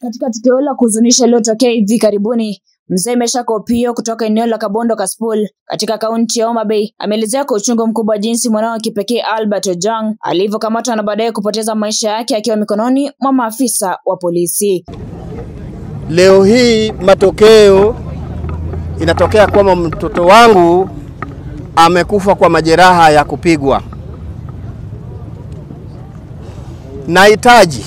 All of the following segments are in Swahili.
Katika tukio la kuhuzunisha lililotokea hivi karibuni, Mzee Meshak Opiyo kutoka eneo la Kabondo Kasipul katika kaunti ya Homa Bay ameelezea kwa uchungu mkubwa jinsi mwanao wa kipekee Albert Ojwang alivyokamatwa na baadaye kupoteza maisha yake akiwa mikononi mwa maafisa wa polisi. Leo hii matokeo inatokea kwamba mtoto wangu amekufa kwa majeraha ya kupigwa. Nahitaji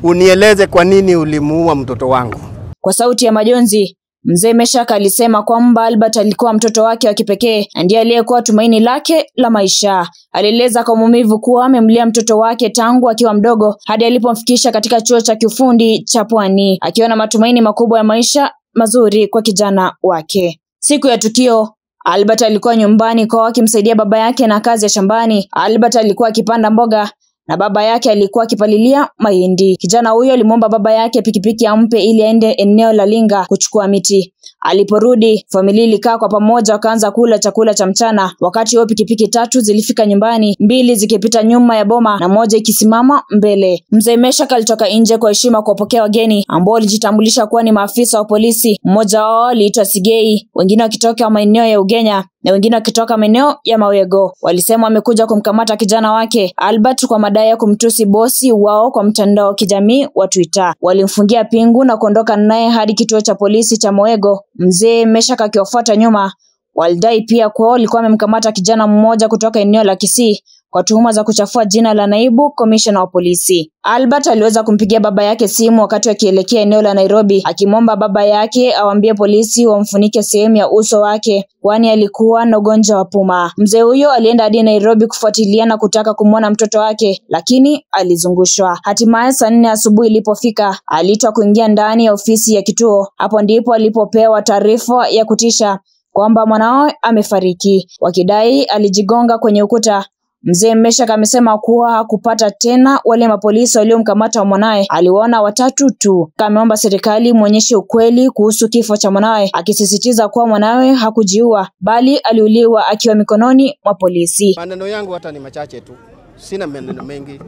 unieleze kwa nini ulimuua mtoto wangu. Kwa sauti ya majonzi, Mzee Meshak alisema kwamba Albert alikuwa mtoto wake wa kipekee na ndiye aliyekuwa tumaini lake la maisha. Alieleza kwa maumivu kuwa amemlea mtoto wake tangu akiwa mdogo hadi alipomfikisha katika chuo cha kiufundi cha Pwani, akiwa na matumaini makubwa ya maisha mazuri kwa kijana wake. Siku ya tukio, Albert alikuwa nyumbani kwao akimsaidia baba yake na kazi ya shambani. Albert alikuwa akipanda mboga na baba yake alikuwa akipalilia mahindi. Kijana huyo alimwomba baba yake pikipiki ampe ili aende eneo la Linga kuchukua miti. Aliporudi, familia ilikaa kwa pamoja wakaanza kula chakula cha mchana. Wakati huo pikipiki 3 zilifika nyumbani, 2 zikipita nyuma ya boma na moja ikisimama mbele. Mzee Meshak alitoka nje kwa heshima kuwapokea wageni ambao walijitambulisha kuwa ni maafisa wa polisi. Mmoja wao aliitwa Sigei, wengine wakitoka maeneo ya Ugenya na wengine wakitoka maeneo ya Mawego. Walisema wamekuja kumkamata kijana wake Albert kwa madai ya kumtusi bosi wao kwa mtandao wa kijamii wa Twitter. Walimfungia pingu na kuondoka naye hadi kituo cha polisi cha Mawego. Mzee Meshak akiwafuata nyuma. Walidai pia kuwa walikuwa wamemkamata kijana mmoja kutoka eneo la Kisii kwa tuhuma za kuchafua jina la naibu commissioner wa polisi. Albert aliweza kumpigia baba yake simu wakati akielekea eneo la Nairobi, akimwomba baba yake awaambie polisi wamfunike sehemu ya uso wake kwani alikuwa na ugonjwa wa puma. Mzee huyo alienda hadi Nairobi kufuatilia na kutaka kumwona mtoto wake, lakini alizungushwa. Hatimaye saa 4 asubuhi ilipofika, aliitwa kuingia ndani ya ofisi ya kituo. Hapo ndipo alipopewa taarifa ya kutisha kwamba mwanao amefariki, wakidai alijigonga kwenye ukuta. Mzee Meshak amesema kuwa hakupata tena wale mapolisi waliomkamata mwanae, aliwaona 3 tu. Ameomba serikali muonyeshe ukweli kuhusu kifo cha mwanae, akisisitiza kuwa mwanae hakujiua bali aliuliwa akiwa mikononi mwa polisi. Maneno yangu hata ni machache tu, sina maneno mengi.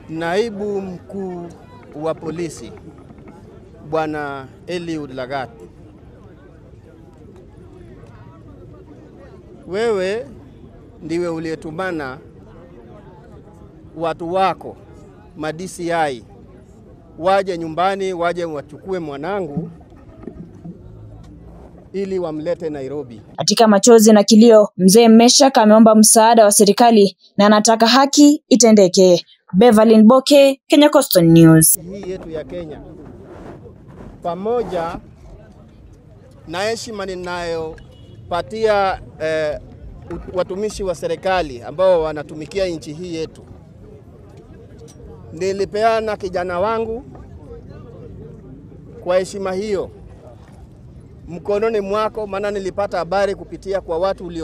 Naibu mkuu wa polisi Bwana Eliud Lagat, wewe ndiwe uliyetumana watu wako ma-DCI waje nyumbani, waje wachukue mwanangu ili wamlete Nairobi. Katika machozi na kilio, Mzee Meshak ameomba msaada wa serikali na anataka haki itendeke. Beverly Boke, Kenya Coastal News. Hii yetu ya Kenya, pamoja na heshima ninayopatia watumishi wa serikali ambao wanatumikia nchi hii yetu, nilipeana kijana wangu kwa heshima hiyo mkononi mwako, maana nilipata habari kupitia kwa watu